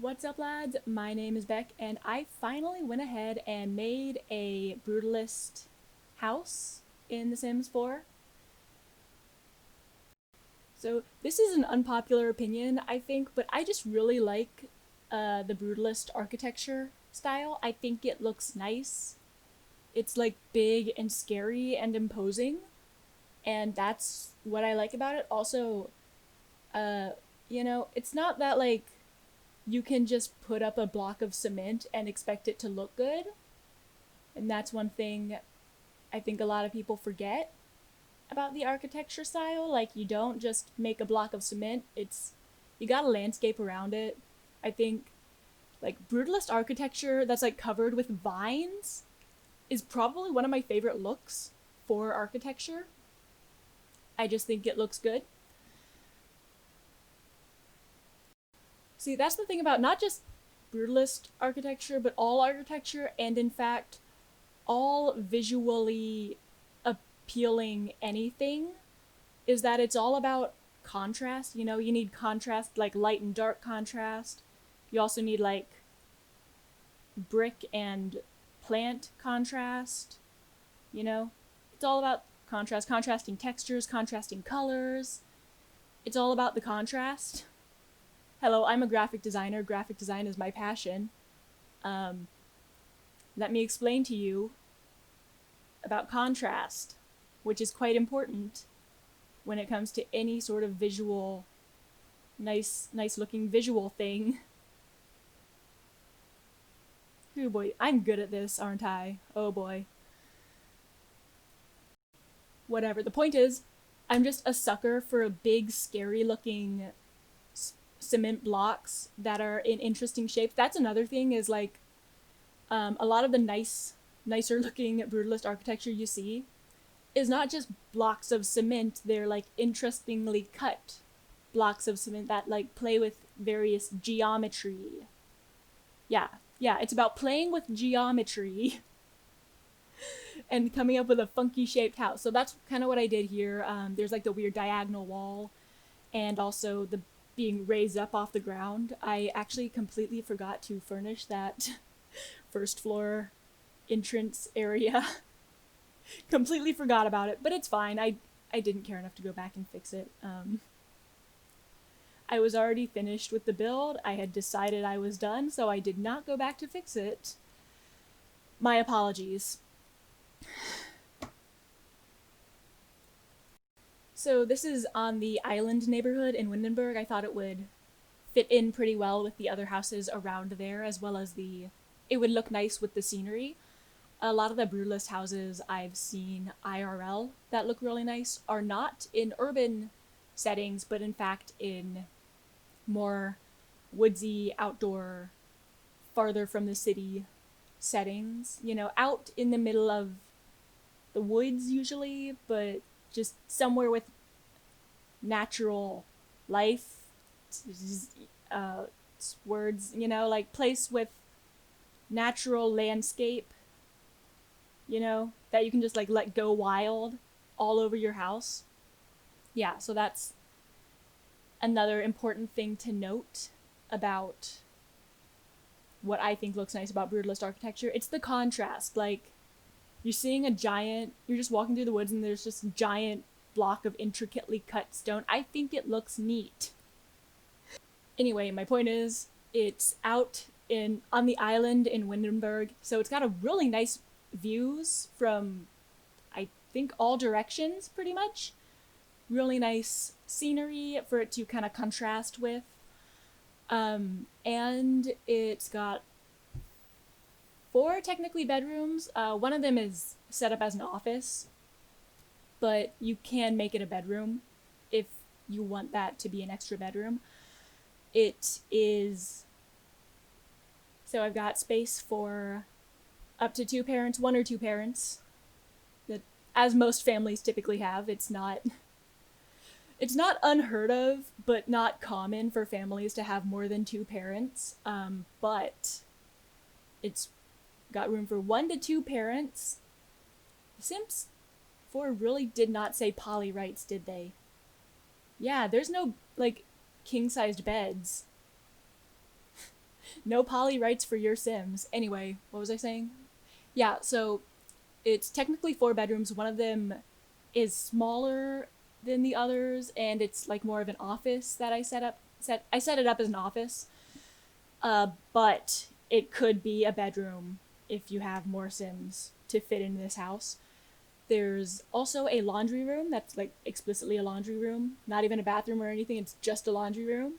What's up, lads? My name is Beck, and I finally went ahead and made a Brutalist house in The Sims 4. So, this is an unpopular opinion, I think, but I just really like the Brutalist architecture style. I think it looks nice. It's like big and scary and imposing, and that's what I like about it. Also, uh, it's not that like you can just put up a block of cement and expect it to look good. And that's one thing I think a lot of people forget about the architecture style. Like, you don't just make a block of cement, you got a landscape around it. I think like brutalist architecture that's like covered with vines is probably one of my favorite looks for architecture. I just think it looks good. See, that's the thing about not just brutalist architecture, but all architecture, and in fact, all visually appealing anything, is that it's all about contrast. You need contrast, like light and dark contrast. You also need like brick and plant contrast. You know, it's all about contrast, contrasting textures, contrasting colors. It's all about the contrast. Hello, I'm a graphic designer. Graphic design is my passion. Um, Let me explain to you about contrast, which is quite important when it comes to any sort of visual, nice looking visual thing. Oh boy, I'm good at this, aren't I? Oh boy. Whatever. The point is, I'm just a sucker for big, scary looking cement blocks that are in interesting shapes. That's another thing, is like a lot of the nicer looking brutalist architecture you see is not just blocks of cement. They're like interestingly cut blocks of cement that like play with various geometry. Yeah, it's about playing with geometry and coming up with a funky shaped house. So that's kind of what I did here. There's like the weird diagonal wall, and also the being raised up off the ground. I actually completely forgot to furnish that first floor entrance area. Completely forgot about it, but it's fine. I didn't care enough to go back and fix it. I was already finished with the build. I had decided I was done, so I did not go back to fix it. My apologies. So this is on the island neighborhood in Windenburg. I thought it would fit in pretty well with the other houses around there, as well as it would look nice with the scenery. A lot of the brutalist houses I've seen IRL that look really nice are not in urban settings, but in fact in more woodsy, outdoor, farther from the city settings. Out in the middle of the woods usually, but just somewhere with natural life. Uh, Words, like place with natural landscape, that you can just like let go wild all over your house. Yeah, so that's another important thing to note about what I think looks nice about brutalist architecture. It's the contrast. Like, you're just walking through the woods and there's just a giant block of intricately cut stone. I think it looks neat. Anyway, my point is, it's out on the island in Windenburg, so it's got a really nice views from, I think, all directions pretty much. Really nice scenery for it to kind of contrast with. And it's got 4 technically bedrooms. One of them is set up as an office, but you can make it a bedroom if you want that to be an extra bedroom. It is, so I've got space for up to 2 parents, 1 or 2 parents, that, as most families typically have. It's not unheard of, but not common for families to have more than 2 parents. But it's got room for 1 to 2 parents. The Sims 4 really did not say poly rights, did they? Yeah, there's no like king-sized beds. No poly rights for your Sims. Anyway, what was I saying? Yeah, so it's technically 4 bedrooms. One of them is smaller than the others, and it's like more of an office that I set up. I set it up as an office, but it could be a bedroom if you have more Sims to fit in this house. There's also a laundry room that's like explicitly a laundry room, not even a bathroom or anything. It's just a laundry room.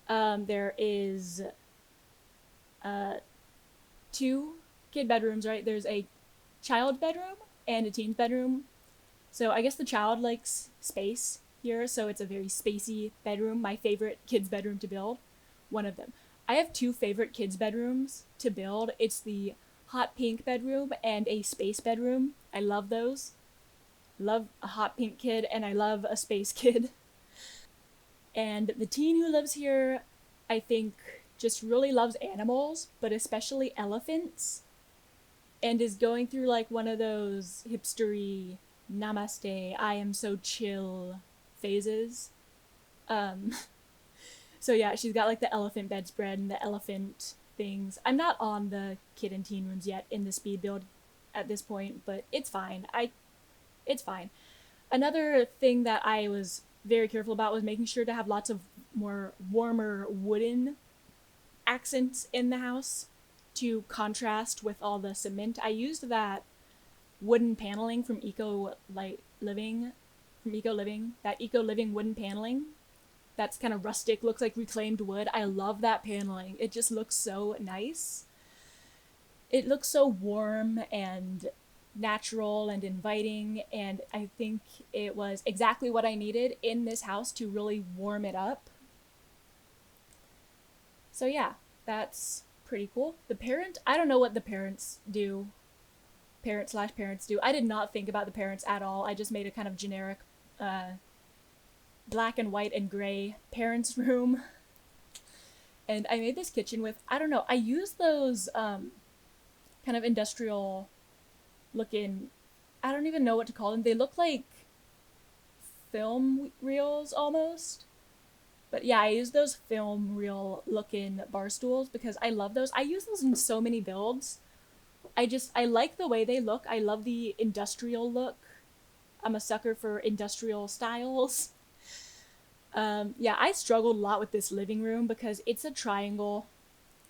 There is uh, 2 kid bedrooms, right? There's a child bedroom and a teen's bedroom. So I guess the child likes space here, so it's a very spacey bedroom. My favorite kid's bedroom to build, one of them. I have 2 favorite kids' bedrooms to build. It's the hot pink bedroom and a space bedroom. I love those. Love a hot pink kid and I love a space kid. And the teen who lives here, I think, just really loves animals, but especially elephants, and is going through like one of those hipstery namaste, I am so chill phases. Um, so yeah, she's got like the elephant bedspread and the elephant things. I'm not on the kid and teen rooms yet in the speed build at this point, but it's fine. It's fine. Another thing that I was very careful about was making sure to have lots of more warmer wooden accents in the house to contrast with all the cement. I used that wooden paneling from Eco Living, that Eco Living wooden paneling. That's kind of rustic, looks like reclaimed wood. I love that paneling. It just looks so nice. It looks so warm and natural and inviting, and I think it was exactly what I needed in this house to really warm it up. So yeah, that's pretty cool. The parent, I don't know what the parents do. Parent/parents do. I did not think about the parents at all. I just made a kind of generic black and white and gray parents room. And I made this kitchen with, I don't know, I used those kind of industrial looking, I don't even know what to call them. They look like film reels almost. But yeah, I use those film reel looking bar stools because I love those. I use those in so many builds. I like the way they look. I love the industrial look. I'm a sucker for industrial styles. Yeah, I struggled a lot with this living room because it's a triangle,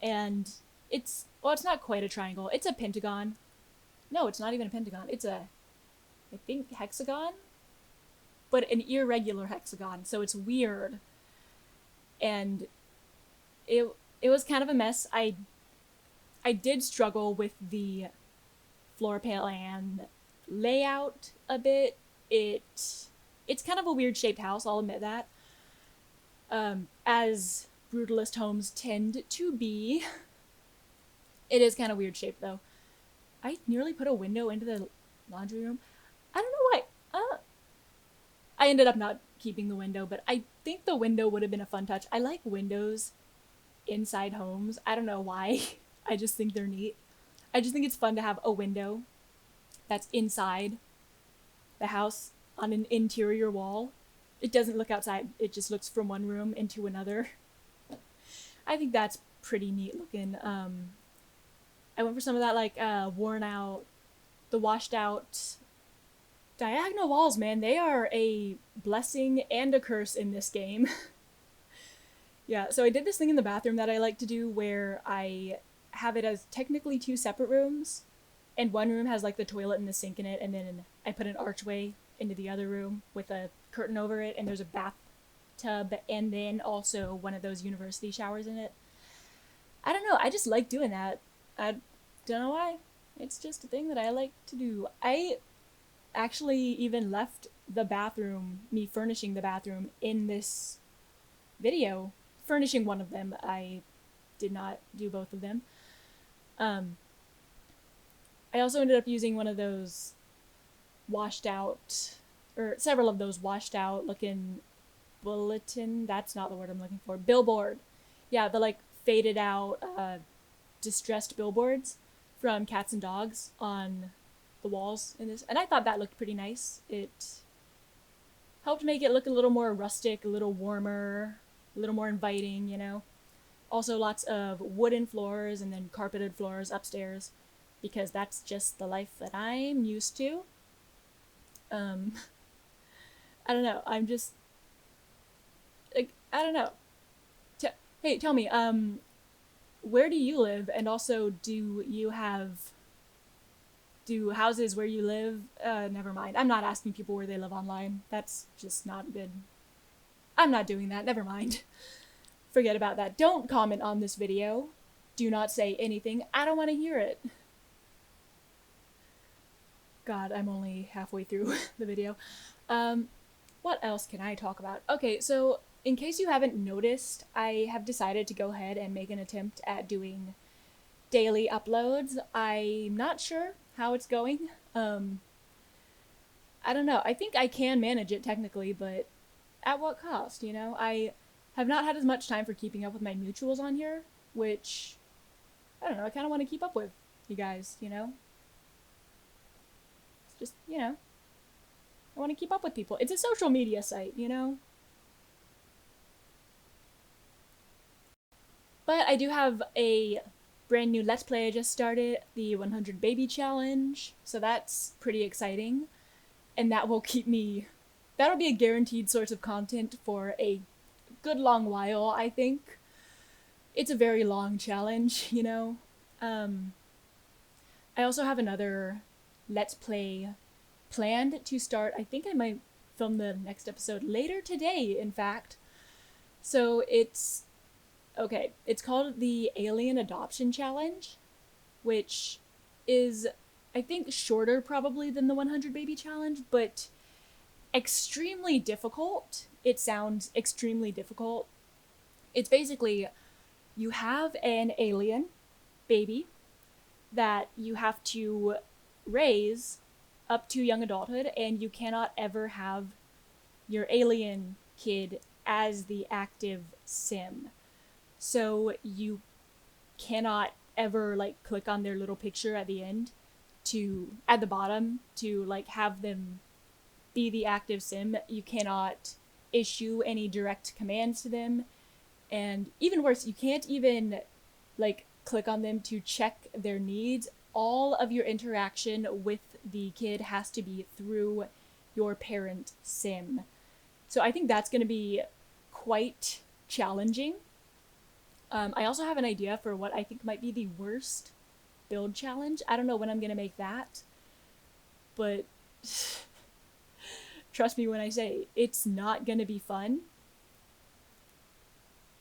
and it's not quite a triangle. It's a pentagon. No, it's not even a pentagon. It's a, I think, hexagon, but an irregular hexagon. So it's weird, and it it was kind of a mess. I did struggle with the floor plan layout a bit. It's kind of a weird shaped house, I'll admit that. As Brutalist homes tend to be. It is kind of weird shaped though. I nearly put a window into the laundry room. I don't know why. I ended up not keeping the window, but I think the window would have been a fun touch. I like windows inside homes. I don't know why. I just think they're neat. I just think it's fun to have a window that's inside the house on an interior wall. It doesn't look outside. It just looks from one room into another. I think that's pretty neat looking. I went for some of that like worn out, the washed out diagonal walls, man. They are a blessing and a curse in this game. Yeah, so I did this thing in the bathroom that I like to do where I have it as technically 2 separate rooms, and one room has like the toilet and the sink in it, and then I put an archway into the other room with a curtain over it, and there's a bathtub, and then also one of those university showers in it. I don't know, I just like doing that. I don't know why. It's just a thing that I like to do. I actually even left the bathroom, me furnishing the bathroom, in this video. Furnishing one of them. I did not do both of them. I also ended up using one of those washed out, or several of those washed out looking bulletin, that's not the word I'm looking for, billboard. Yeah, the like faded out, distressed billboards from Cats and Dogs on the walls in this. And I thought that looked pretty nice. It helped make it look a little more rustic, a little warmer, a little more inviting, you know. Also lots of wooden floors and then carpeted floors upstairs, because that's just the life that I'm used to. Um, I don't know. I'm just like, I don't know. Hey, tell me, where do you live? And also, do houses where you live? Never mind. I'm not asking people where they live online. That's just not good. I'm not doing that. Never mind. Forget about that. Don't comment on this video. Do not say anything. I don't want to hear it. God, I'm only halfway through the video. What else can I talk about? Okay, so in case you haven't noticed, I have decided to go ahead and make an attempt at doing daily uploads. I'm not sure how it's going. I don't know. I think I can manage it technically, but at what cost, you know? I have not had as much time for keeping up with my mutuals on here, which, I don't know, I kind of want to keep up with you guys, you know? It's just, you know, I want to keep up with people. It's a social media site, you know? But I do have a brand new Let's Play I just started, the 100 Baby Challenge, so that's pretty exciting. And that will keep me, that'll be a guaranteed source of content for a good long while, I think. It's a very long challenge, you know? I also have another Let's Play planned to start. I think I might film the next episode later today, in fact. So it's called the Alien Adoption Challenge, which is, I think, shorter probably than the 100 Baby Challenge, but extremely difficult. It sounds extremely difficult. It's basically, you have an alien baby that you have to raise up to young adulthood, and you cannot ever have your alien kid as the active sim. So you cannot ever like click on their little picture at the end at the bottom to like have them be the active sim. You cannot issue any direct commands to them. And even worse, you can't even like click on them to check their needs. All of your interaction with the kid has to be through your parent sim. So I think that's going to be quite challenging. I also have an idea for what I think might be the worst build challenge. I don't know when I'm going to make that, but trust me when I say it's not going to be fun.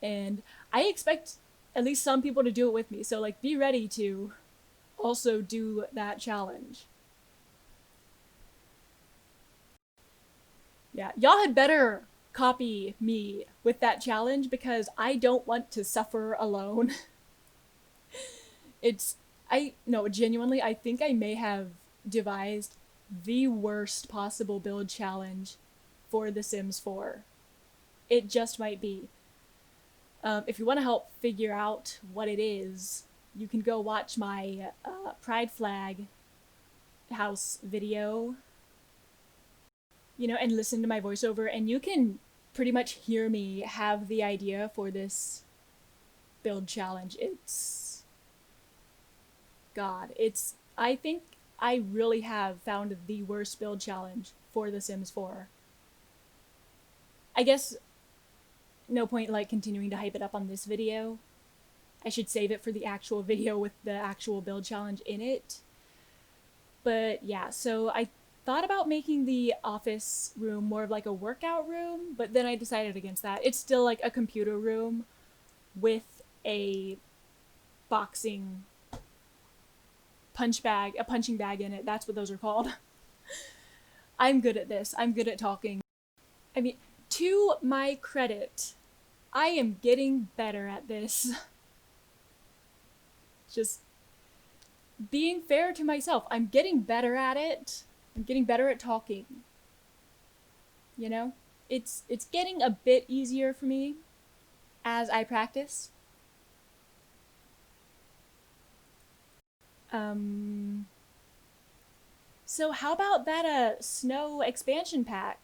And I expect at least some people to do it with me. So like, be ready to also do that challenge. Yeah, y'all had better copy me with that challenge because I don't want to suffer alone. Genuinely, I think I may have devised the worst possible build challenge for The Sims 4. It just might be. If you want to help figure out what it is, you can go watch my Pride Flag house video, you know, and listen to my voiceover, and you can pretty much hear me have the idea for this build challenge. I think I really have found the worst build challenge for The Sims 4. I guess no point like continuing to hype it up on this video. I should save it for the actual video with the actual build challenge in it. But yeah, so I thought about making the office room more of like a workout room, but then I decided against that. It's still like a computer room with a boxing a punching bag in it. That's what those are called. I'm good at this. I'm good at talking. I mean, to my credit, I am getting better at this. Just being fair to myself. I'm getting better at it. I'm getting better at talking. You know? It's getting a bit easier for me as I practice. So how about that snow expansion pack?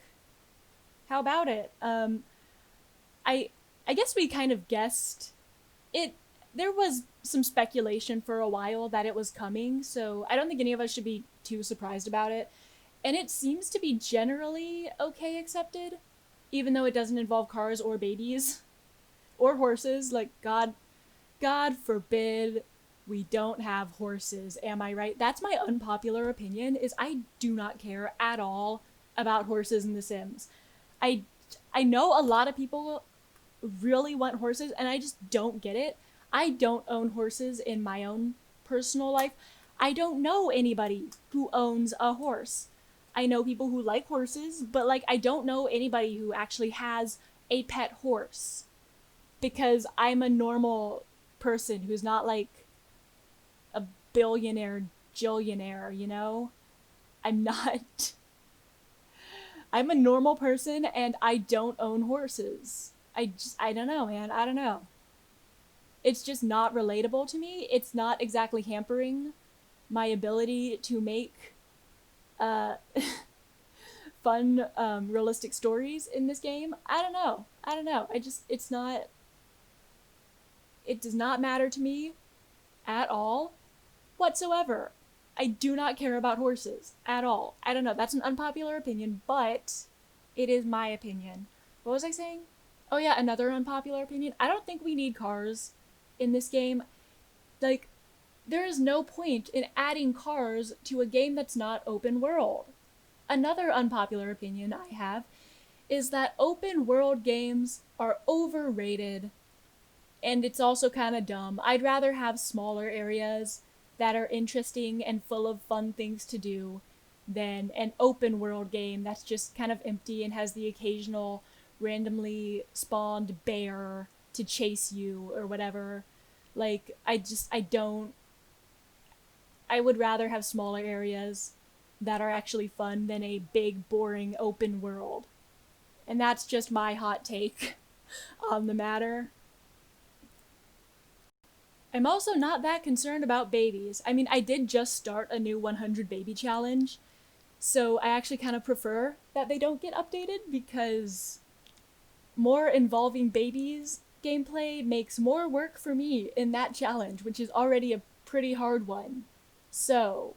How about it? I guess we kind of guessed it there was some speculation for a while that it was coming, so I don't think any of us should be too surprised about it. And it seems to be generally okay accepted, even though it doesn't involve cars or babies or horses. Like God forbid we don't have horses. Am I right? That's my unpopular opinion is I do not care at all about horses in The Sims. I I know a lot of people really want horses and I just don't get it. I don't own horses in my own personal life. I don't know anybody who owns a horse. I know people who like horses, but like I don't know anybody who actually has a pet horse because I'm a normal person who's not like a billionaire jillionaire, you know? I'm not. I'm a normal person and I don't own horses. I don't know, man. I don't know. It's just not relatable to me. It's not exactly hampering my ability to make uh fun realistic stories in this game. I don't know. I don't know. It's not, it does not matter to me at all whatsoever. I do not care about horses at all. I don't know. That's an unpopular opinion, but it is my opinion. What was I saying? Oh yeah, another unpopular opinion. I don't think we need cars in this game. Like, there is no point in adding cars to a game that's not open world. Another unpopular opinion I have is that open world games are overrated and it's also kind of dumb. I'd rather have smaller areas that are interesting and full of fun things to do than an open world game that's just kind of empty and has the occasional randomly spawned bear to chase you or whatever. Like, I don't. I would rather have smaller areas that are actually fun than a big, boring open world. And that's just my hot take on the matter. I'm also not that concerned about babies. I mean, I did just start a new 100 baby challenge, so I actually kind of prefer that they don't get updated because more involving babies gameplay makes more work for me in that challenge, which is already a pretty hard one. So,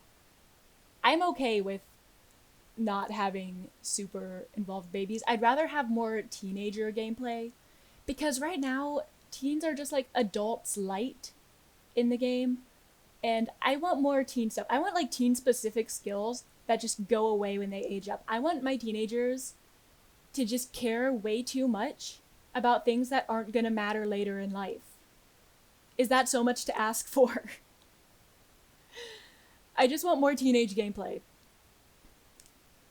I'm okay with not having super involved babies. I'd rather have more teenager gameplay because right now teens are just like adults light in the game and I want more teen stuff. I want like teen specific skills that just go away when they age up. I want my teenagers to just care way too much about things that aren't going to matter later in life. Is that so much to ask for? I just want more teenage gameplay,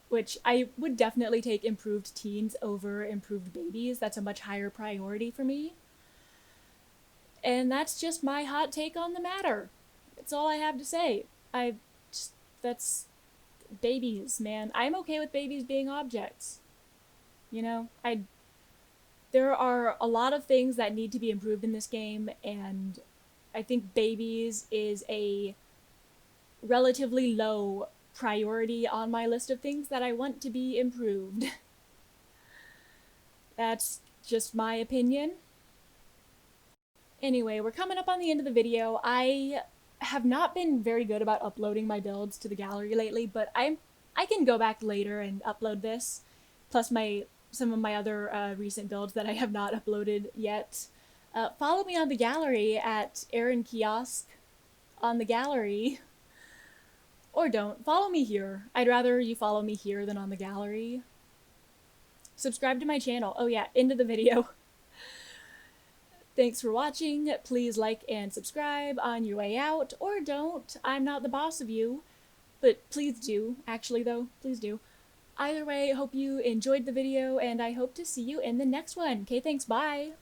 which I would definitely take improved teens over improved babies. That's a much higher priority for me. And that's just my hot take on the matter. That's all I have to say. That's babies, man. I'm okay with babies being objects. You know, there are a lot of things that need to be improved in this game, and I think babies is a relatively low priority on my list of things that I want to be improved. That's just my opinion. Anyway, we're coming up on the end of the video. I have not been very good about uploading my builds to the gallery lately, but I can go back later and upload this, plus some of my other recent builds that I have not uploaded yet. Follow me on the gallery at Aaron Kiosk on the gallery. Or don't. Follow me here. I'd rather you follow me here than on the gallery. Subscribe to my channel. Oh yeah, into the video. Thanks for watching. Please like and subscribe on your way out, or don't. I'm not the boss of you. But please do. Actually though, please do. Either way, hope you enjoyed the video, and I hope to see you in the next one. Okay, thanks, bye!